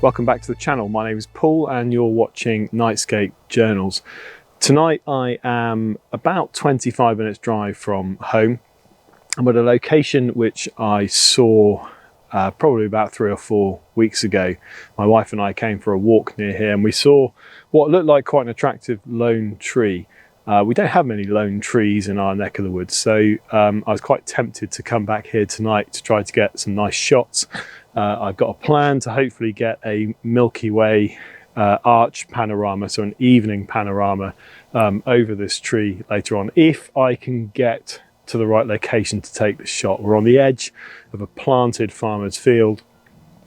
Welcome back to the channel. My name is Paul and you're watching Nightscape Journals. Tonight I am about 25 minutes drive from home. I'm at a location which I saw probably about 3 or 4 weeks ago. My wife and I came for a walk near here and we saw what looked like quite an attractive lone tree. We don't have many lone trees in our neck of the woods, so I was quite tempted to come back here tonight to try to get some nice shots. I've got a plan to hopefully get a Milky Way arch panorama, so an evening panorama over this tree later on, if I can get to the right location to take the shot. We're on the edge of a planted farmer's field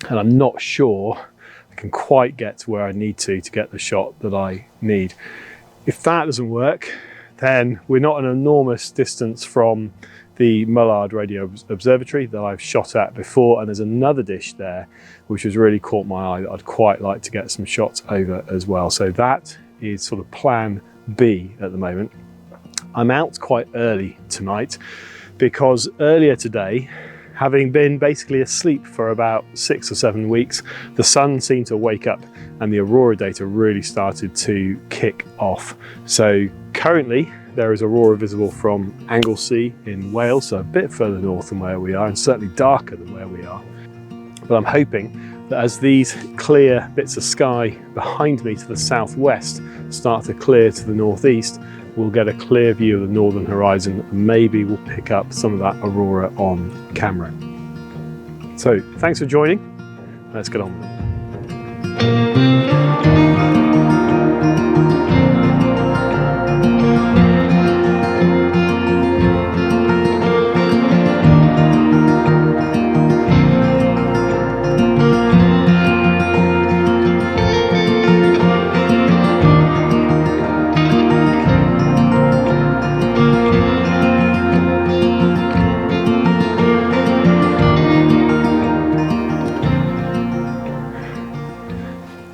and I'm not sure I can quite get to where I need to get the shot that I need. If that doesn't work, then we're not an enormous distance from the Mullard Radio Observatory that I've shot at before, and there's another dish there which has really caught my eye that I'd quite like to get some shots over as well. So that is sort of plan B at the moment. I'm out quite early tonight because earlier today, having been basically asleep for about 6 or 7 weeks, the sun seemed to wake up and the aurora data really started to kick off. So currently there is aurora visible from Anglesey in Wales, so a bit further north than where we are and certainly darker than where we are. But I'm hoping that as these clear bits of sky behind me to the southwest start to clear to the northeast, we'll get a clear view of the northern horizon and maybe we'll pick up some of that aurora on camera. So thanks for joining. Let's get on with it.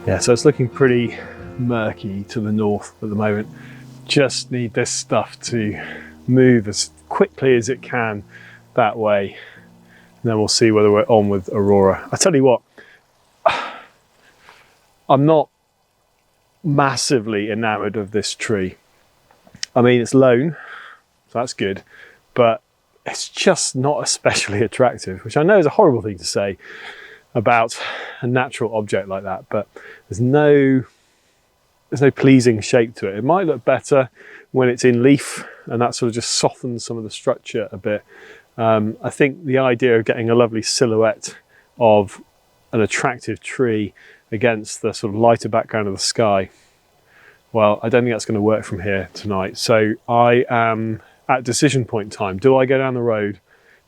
Yeah, so it's looking pretty murky to the north at the moment. Just need this stuff to move as quickly as it can that way. And then we'll see whether we're on with aurora. I tell you what, I'm not massively enamored of this tree. I mean, it's lone, so that's good, but it's just not especially attractive, which I know is a horrible thing to say about a natural object like that, but there's no pleasing shape to it. It might look better when it's in leaf and that sort of just softens some of the structure a bit. I think the idea of getting a lovely silhouette of an attractive tree against the sort of lighter background of the sky, well, I don't think that's going to work from here tonight. So I am at decision point time. Do I go down the road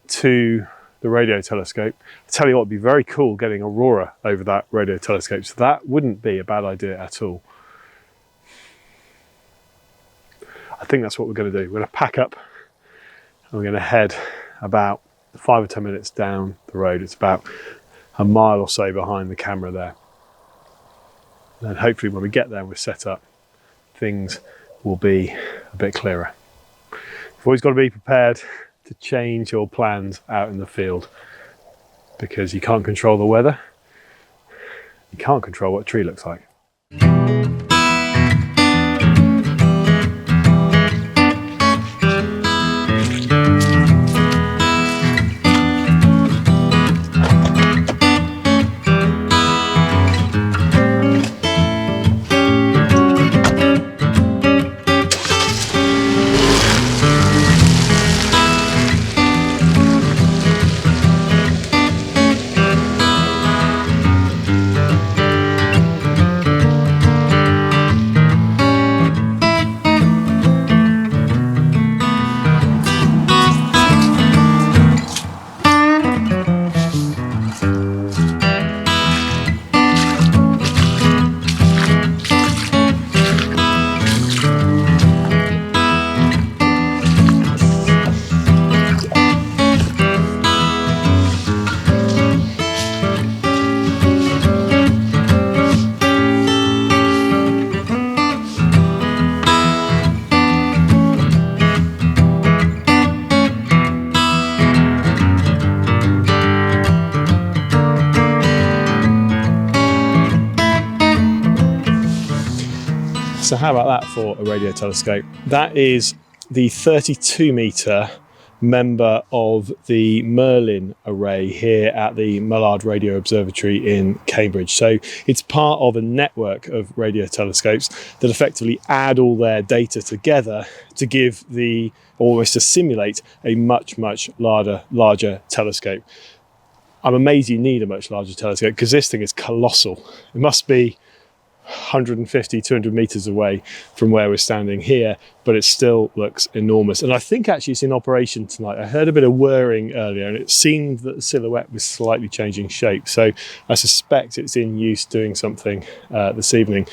to the radio telescope? I tell you what, it'd be very cool getting aurora over that radio telescope, so that wouldn't be a bad idea at all. I think that's what we're going to do. We're going to pack up and we're going to head about 5 or 10 minutes down the road. It's about a mile or so behind the camera there. And hopefully when we get there and we're set up, things will be a bit clearer. You've always got to be prepared to change your plans out in the field because you can't control the weather. You can't control what a tree looks like. So how about that for a radio telescope? That is the 32-metre member of the MERLIN array here at the Mullard Radio Observatory in Cambridge. So it's part of a network of radio telescopes that effectively add all their data together to give almost to simulate a much larger telescope. I'm amazed you need a much larger telescope because this thing is colossal. It must be 150, 200 meters away from where we're standing here, but it still looks enormous. And I think actually it's in operation tonight. I heard a bit of whirring earlier and it seemed that the silhouette was slightly changing shape. So I suspect it's in use doing something this evening.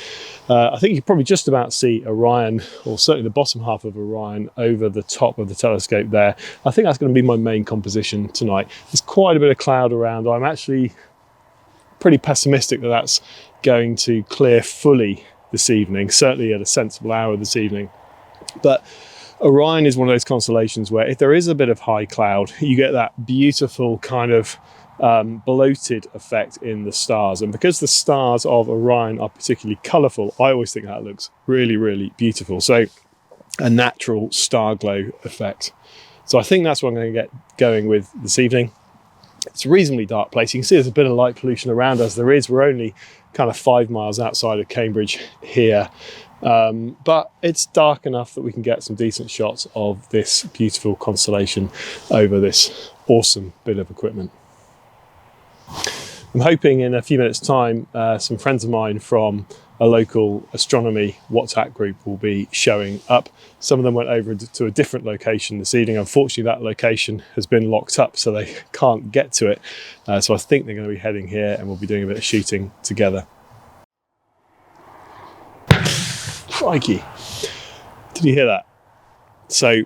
I think you can probably just about see Orion, or certainly the bottom half of Orion, over the top of the telescope there. I think that's going to be my main composition tonight. There's quite a bit of cloud around. I'm actually pretty pessimistic that that's going to clear fully this evening, certainly at a sensible hour this evening. But Orion is one of those constellations where if there is a bit of high cloud, you get that beautiful kind of bloated effect in the stars. And because the stars of Orion are particularly colourful, I always think that looks really beautiful. So a natural star glow effect. So I think that's what I'm going to get going with this evening. It's a reasonably dark place. You can see there's a bit of light pollution around us. We're only kind of 5 miles outside of Cambridge here. But it's dark enough that we can get some decent shots of this beautiful constellation over this awesome bit of equipment. I'm hoping in a few minutes' time, some friends of mine from a local astronomy WhatsApp group will be showing up. Some of them went over to a different location this evening. Unfortunately, that location has been locked up, so they can't get to it. So I think they're going to be heading here and we'll be doing a bit of shooting together. Crikey. Did you hear that? So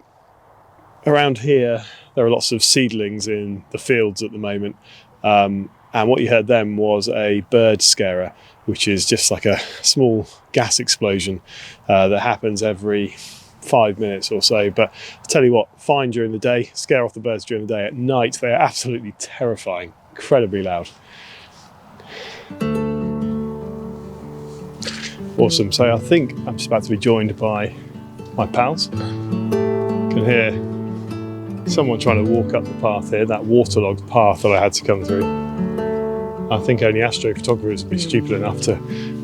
around here, there are lots of seedlings in the fields at the moment. And what you heard then was a bird scarer, which is just like a small gas explosion that happens every 5 minutes or so. But I'll tell you what, fine during the day, scare off the birds during the day. At night, they are absolutely terrifying, incredibly loud. Awesome. So I think I'm just about to be joined by my pals. You can hear someone trying to walk up the path here, that waterlogged path that I had to come through. I think only astrophotographers would be stupid enough to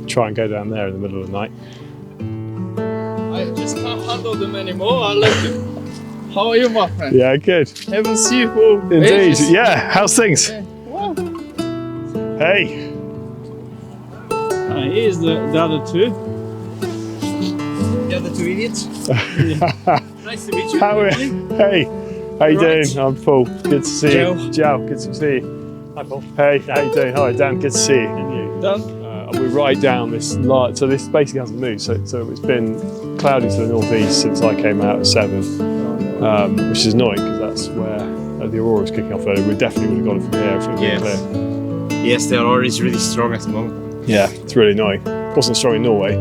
try and go down there in the middle of the night. I just can't handle them anymore. I love you. How are you, my friend? Yeah, good. Haven't seen you for Indeed. ages. Yeah, how's things? Yeah. Wow. Hey. Here's the other two. The other two idiots. Nice to meet you. Hey, how you doing? I'm Paul. Good to see Joe. you. Joe, good to see you. Hi, Paul. Hey, how you doing? Hi, Dan. Good to see you. And you? Dan? We're right down this line, so this basically hasn't moved. So it's been cloudy to the northeast since I came out at 7, which is annoying because that's where the aurora was kicking off earlier. We definitely would have got it from here if it had been clear. Yes, the aurora is really strong at the moment. Yeah, it's really annoying. It wasn't strong in Norway.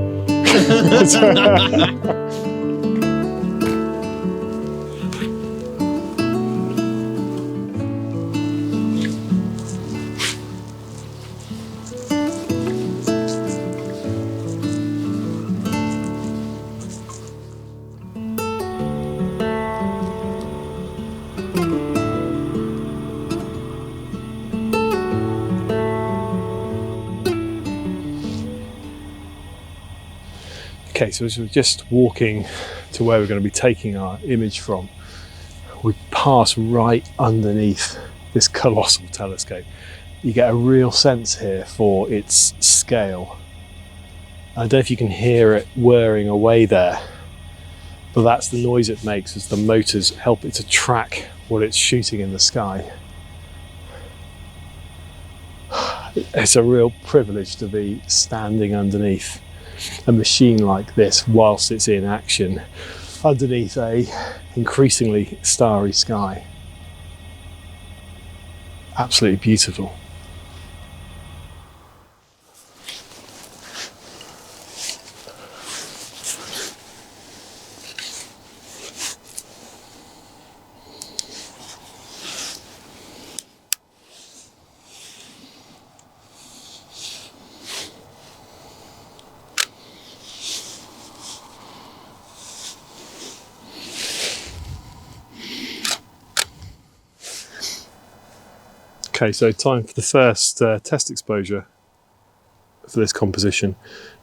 Okay, so as we're just walking to where we're going to be taking our image from, we pass right underneath this colossal telescope. You get a real sense here for its scale. I don't know if you can hear it whirring away there, but that's the noise it makes as the motors help it to track what it's shooting in the sky. It's a real privilege to be standing underneath a machine like this whilst it's in action underneath a increasingly starry sky. Absolutely beautiful. Okay, so time for the first test exposure for this composition.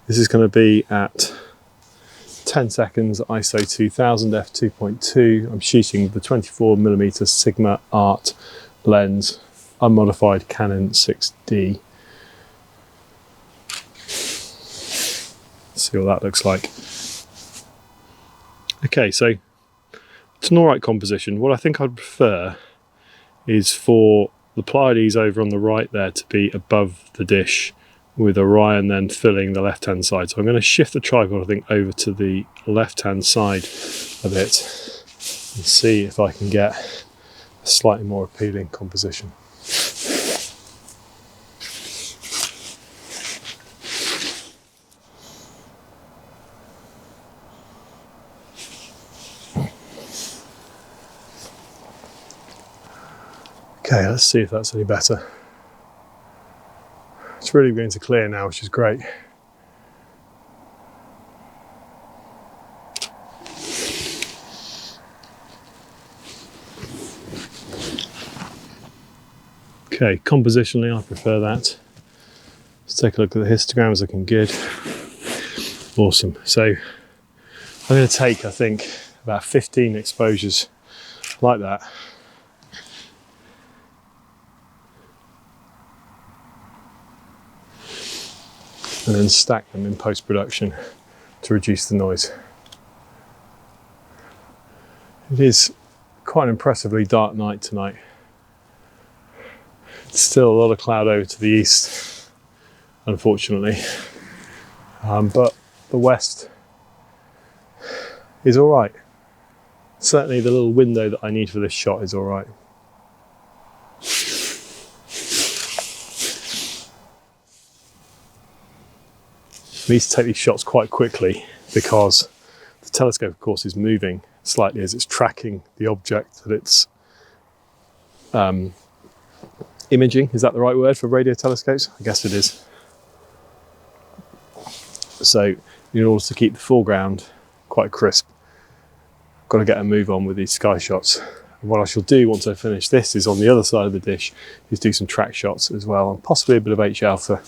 This is going to be at 10 seconds, ISO 2000 f2.2. I'm shooting with the 24mm Sigma Art lens, unmodified Canon 6D. See what that looks like. Okay, so it's an alright composition. What I think I'd prefer is for the Pleiades over on the right there to be above the dish, with Orion then filling the left hand side. So I'm going to shift the tripod, I think, over to the left hand side a bit and see if I can get a slightly more appealing composition. Okay, let's see if that's any better. It's really beginning to clear now, which is great. Okay, compositionally I prefer that. Let's take a look at the histograms, looking good. Awesome. So I'm going to take, I think, about 15 exposures like that. And then stack them in post-production to reduce the noise. It is quite an impressively dark night tonight. Still a lot of cloud over to the east, unfortunately, but the west is all right. Certainly the little window that I need for this shot is all right. I need to take these shots quite quickly because the telescope, of course, is moving slightly as it's tracking the object that it's imaging. Is that the right word for radio telescopes? I guess it is. So in order to keep the foreground quite crisp, I've got to get a move on with these sky shots. And what I shall do once I finish this is, on the other side of the dish, is do some track shots as well, and possibly a bit of H alpha.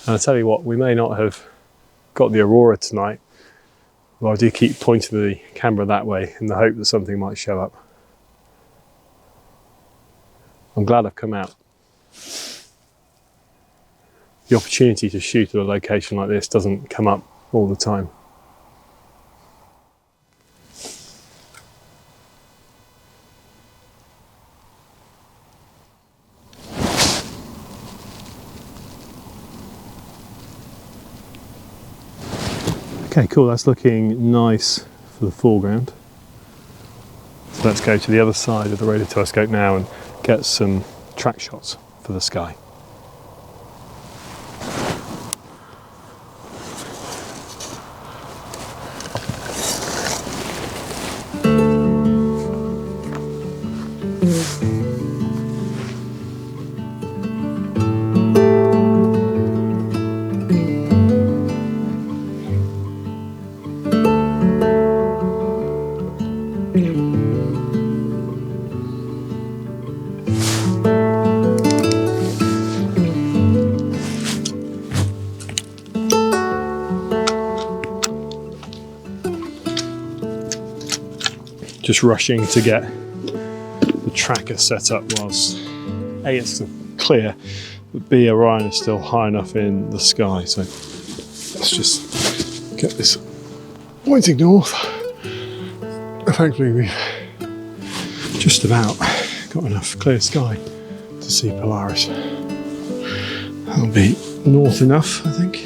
And I tell you what, we may not have got the aurora tonight, but I do keep pointing the camera that way in the hope that something might show up. I'm glad I've come out. The opportunity to shoot at a location like this doesn't come up all the time. Okay, cool, that's looking nice for the foreground. So let's go to the other side of the radio telescope now and get some track shots for the sky. Just rushing to get the tracker set up whilst A, it's still clear, but B, Orion is still high enough in the sky. So let's just get this pointing north. Thankfully we've just about got enough clear sky to see Polaris. That'll be north enough, I think.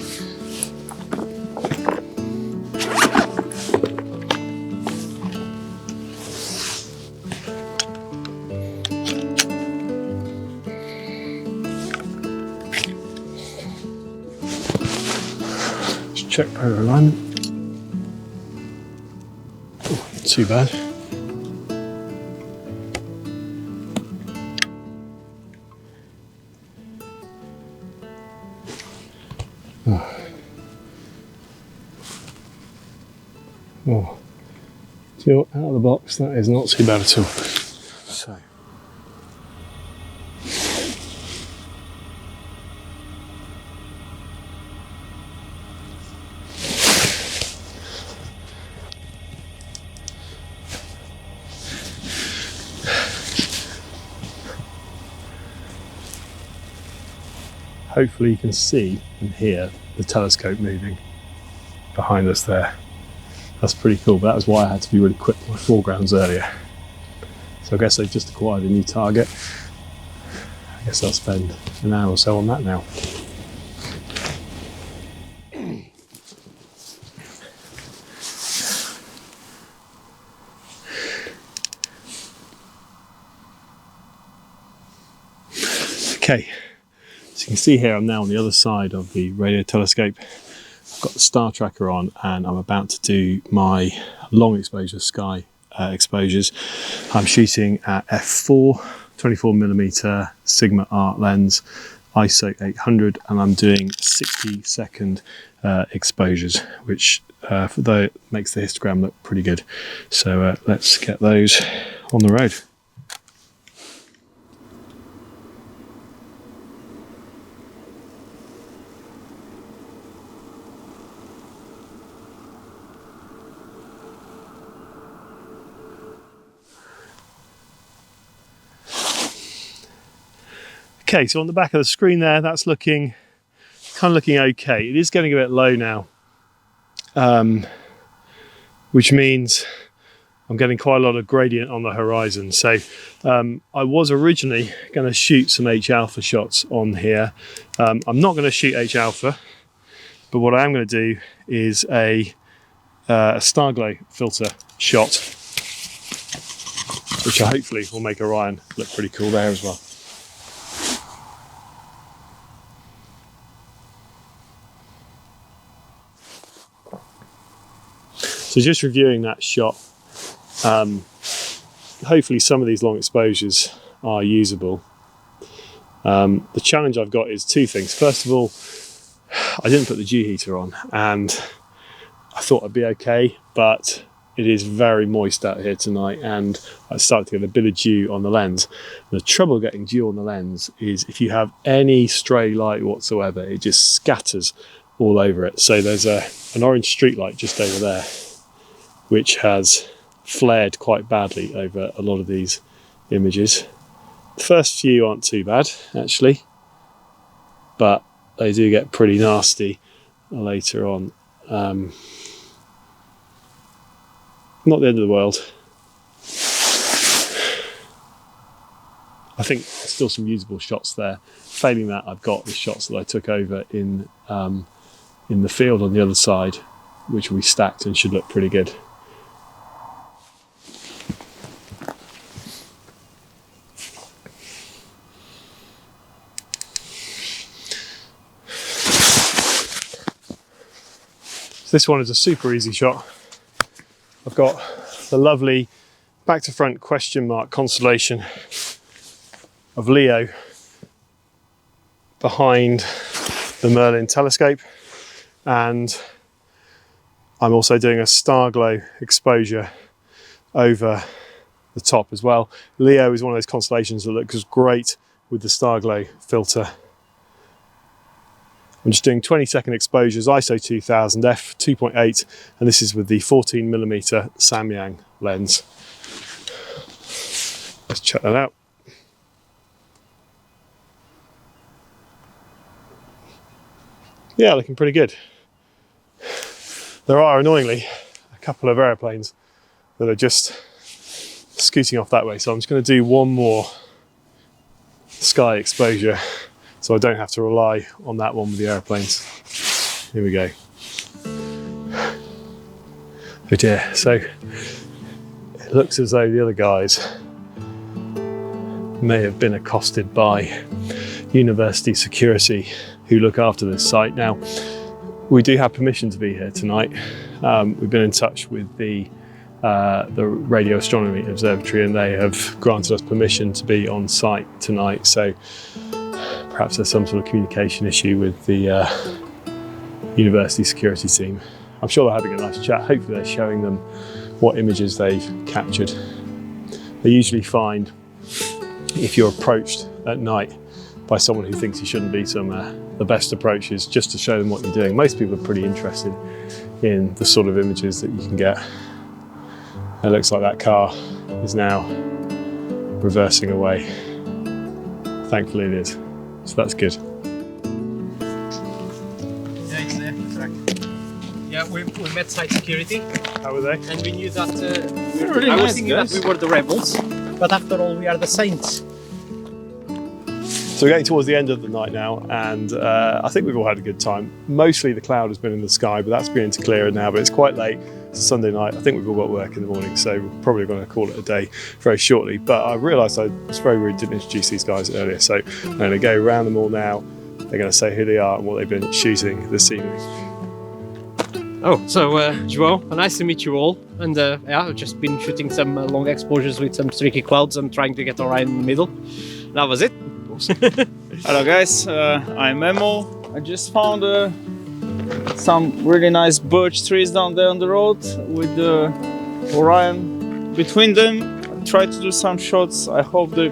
Check polar alignment. Oh, not too bad. Oh. Oh. So out of the box, that is not too bad at all. So. Hopefully you can see and hear the telescope moving behind us there. That's pretty cool, but that was why I had to be really quick with my foregrounds earlier. So I guess they've just acquired a new target. I guess I'll spend an hour or so on that now. Okay. So you can see here I'm now on the other side of the radio telescope. I've got the star tracker on and I'm about to do my long exposure sky exposures. I'm shooting at f4, 24mm Sigma art lens, ISO 800, and I'm doing 60-second exposures, which though it makes the histogram look pretty good. So let's get those on the road. Okay, so on the back of the screen there, that's looking okay. It is getting a bit low now, which means I'm getting quite a lot of gradient on the horizon. So I was originally going to shoot some H alpha shots on here. I'm not going to shoot H alpha, but what I am going to do is a star glow filter shot, which hopefully will make Orion look pretty cool there as well. So just reviewing that shot, hopefully some of these long exposures are usable. The challenge I've got is two things. First of all, I didn't put the dew heater on and I thought I'd be okay, but it is very moist out here tonight and I started to get a bit of dew on the lens. The trouble getting dew on the lens is if you have any stray light whatsoever, it just scatters all over it. So there's an orange street light just over there, which has flared quite badly over a lot of these images. The first few aren't too bad, actually, but they do get pretty nasty later on. Not the end of the world. I think there's still some usable shots there. Failing that, I've got the shots that I took over in the field on the other side, which will be stacked and should look pretty good. This one is a super easy shot. I've got the lovely back to front question mark constellation of Leo behind the Merlin telescope, and I'm also doing a star glow exposure over the top as well. Leo is one of those constellations that looks great with the star glow filter. I'm just doing 20-second exposures, ISO 2000, f 2.8, and this is with the 14mm Samyang lens. Let's check that out. Yeah, looking pretty good. There are, annoyingly, a couple of aeroplanes that are just scooting off that way, so I'm just going to do one more sky exposure so I don't have to rely on that one with the aeroplanes. Here we go. Oh dear, so it looks as though the other guys may have been accosted by university security who look after this site. Now, we do have permission to be here tonight. We've been in touch with the Radio Astronomy Observatory and they have granted us permission to be on site tonight, so perhaps there's some sort of communication issue with the university security team. I'm sure they're having a nice chat. Hopefully they're showing them what images they've captured. They usually find if you're approached at night by someone who thinks you shouldn't be somewhere, the best approach is just to show them what you're doing. Most people are pretty interested in the sort of images that you can get. It looks like that car is now reversing away. Thankfully it is, so that's good. Yeah, it's there, exactly. Yeah, we met site security. How were they? And we knew that really I was nice thinking guys. that we were the rebels, but after all we are the saints. So we're getting towards the end of the night now, and I think we've all had a good time. Mostly the cloud has been in the sky, but that's beginning to clear now, but it's quite late. It's a Sunday night. I think we've all got work in the morning, so we're probably going to call it a day very shortly. But I realised I was very rude, didn't introduce these guys earlier, so I'm going to go around them all now. They're going to say who they are and what they've been shooting this evening. Oh, so Joao, nice to meet you all. And yeah, I've just been shooting some long exposures with some streaky clouds and trying to get Orion in the middle. That was it. Hello guys, I'm Memo. I just found some really nice birch trees down there on the road with the Orion between them. I tried to do some shots. I hope they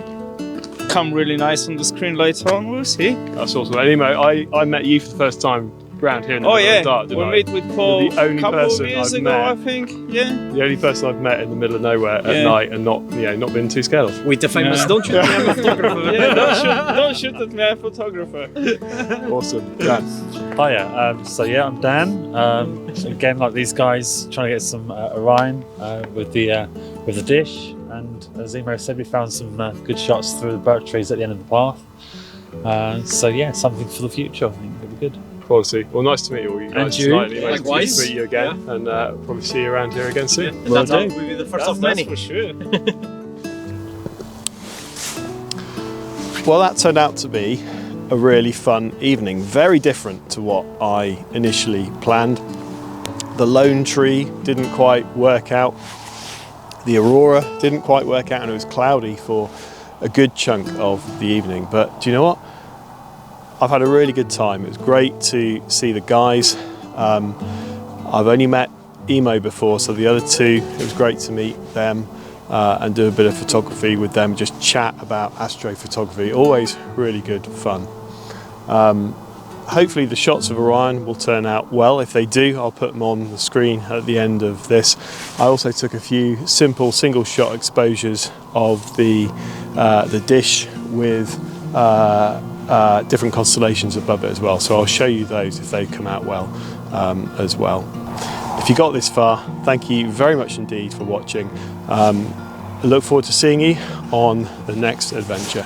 come really nice on the screen later on. We'll see. That's awesome. Anyway, I met you for the first time around here in the middle of the dark, didn't I? We met with Paul You're the only a couple person of years I've ago, met. I think. Yeah. The only person I've met in the middle of nowhere at night and not been too scared of. With the famous "Don't shoot me, I'm a photographer." Yeah, don't shoot at me, I'm a photographer. Awesome. Dan. Hiya, so yeah, I'm Dan. Again, like these guys, trying to get some Orion with the dish. And as Emo said, we found some good shots through the birch trees at the end of the path. So yeah, something for the future. I think it'll be good. Quality. Well, nice to meet all you guys you. tonight. Anyway. Likewise. Nice to meet you again, and probably see you around here again soon. And that's how we'll be the first of many. That's for sure. Well, that turned out to be a really fun evening. Very different to what I initially planned. The lone tree didn't quite work out. The aurora didn't quite work out, and it was cloudy for a good chunk of the evening. But do you know what? I've had a really good time. It was great to see the guys. I've only met Emo before, so the other two, it was great to meet them and do a bit of photography with them, just chat about astrophotography. Always really good fun. Hopefully the shots of Orion will turn out well. If they do, I'll put them on the screen at the end of this. I also took a few simple single shot exposures of the dish with different constellations above it as well. So I'll show you those if they come out well as well. If you got this far, thank you very much indeed for watching. I look forward to seeing you on the next adventure.